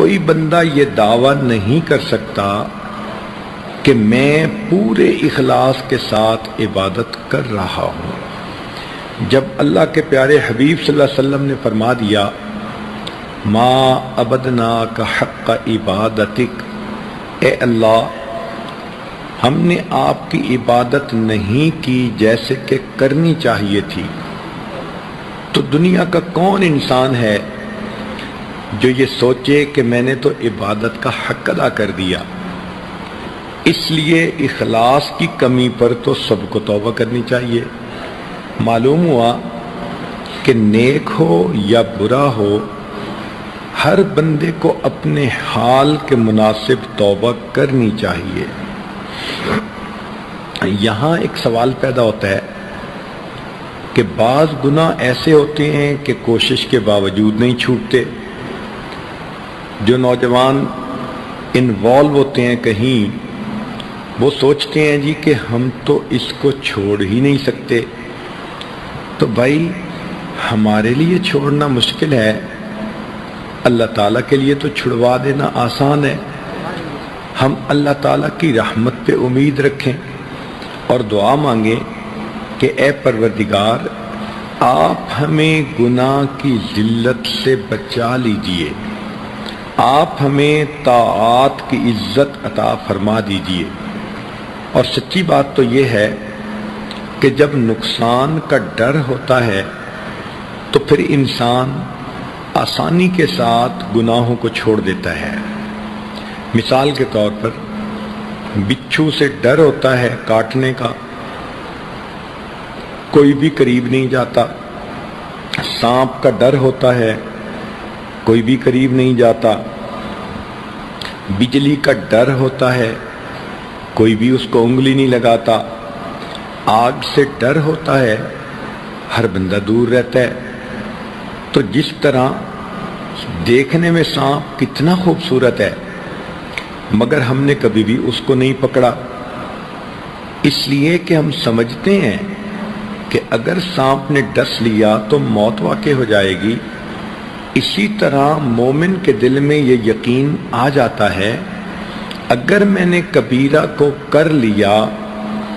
کوئی بندہ یہ دعویٰ نہیں کر سکتا کہ میں پورے اخلاص کے ساتھ عبادت کر رہا ہوں۔ جب اللہ کے پیارے حبیب صلی اللہ علیہ وسلم نے فرما دیا ما عبدناک حق عبادتک، اے اللہ ہم نے آپ کی عبادت نہیں کی جیسے کہ کرنی چاہیے تھی، تو دنیا کا کون انسان ہے جو یہ سوچے کہ میں نے تو عبادت کا حق ادا کر دیا۔ اس لیے اخلاص کی کمی پر تو سب کو توبہ کرنی چاہیے۔ معلوم ہوا کہ نیک ہو یا برا ہو، ہر بندے کو اپنے حال کے مناسب توبہ کرنی چاہیے۔ یہاں ایک سوال پیدا ہوتا ہے کہ بعض گناہ ایسے ہوتے ہیں کہ کوشش کے باوجود نہیں چھوٹتے۔ جو نوجوان انوالو ہوتے ہیں کہیں، وہ سوچتے ہیں جی کہ ہم تو اس کو چھوڑ ہی نہیں سکتے۔ تو بھائی ہمارے لیے چھوڑنا مشکل ہے، اللہ تعالیٰ کے لیے تو چھڑوا دینا آسان ہے۔ ہم اللہ تعالیٰ کی رحمت پہ امید رکھیں اور دعا مانگیں کہ اے پروردگار آپ ہمیں گناہ کی ذلت سے بچا لیجئے، آپ ہمیں طاعات کی عزت عطا فرما دیجئے۔ اور سچی بات تو یہ ہے کہ جب نقصان کا ڈر ہوتا ہے تو پھر انسان آسانی کے ساتھ گناہوں کو چھوڑ دیتا ہے۔ مثال کے طور پر بچھو سے ڈر ہوتا ہے کاٹنے کا، کوئی بھی قریب نہیں جاتا۔ سانپ کا ڈر ہوتا ہے، کوئی بھی قریب نہیں جاتا۔ بجلی کا ڈر ہوتا ہے، کوئی بھی اس کو انگلی نہیں لگاتا۔ آگ سے ڈر ہوتا ہے، ہر بندہ دور رہتا ہے۔ تو جس طرح دیکھنے میں سانپ کتنا خوبصورت ہے، مگر ہم نے کبھی بھی اس کو نہیں پکڑا، اس لیے کہ ہم سمجھتے ہیں کہ اگر سانپ نے ڈس لیا تو موت واقع ہو جائے گی۔ اسی طرح مومن کے دل میں یہ یقین آ جاتا ہے اگر میں نے کبیرہ کو کر لیا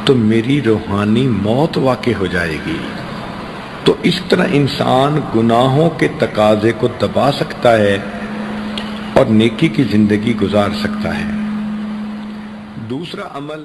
تو میری روحانی موت واقع ہو جائے گی۔ تو اس طرح انسان گناہوں کے تقاضے کو دبا سکتا ہے اور نیکی کی زندگی گزار سکتا ہے۔ دوسرا عمل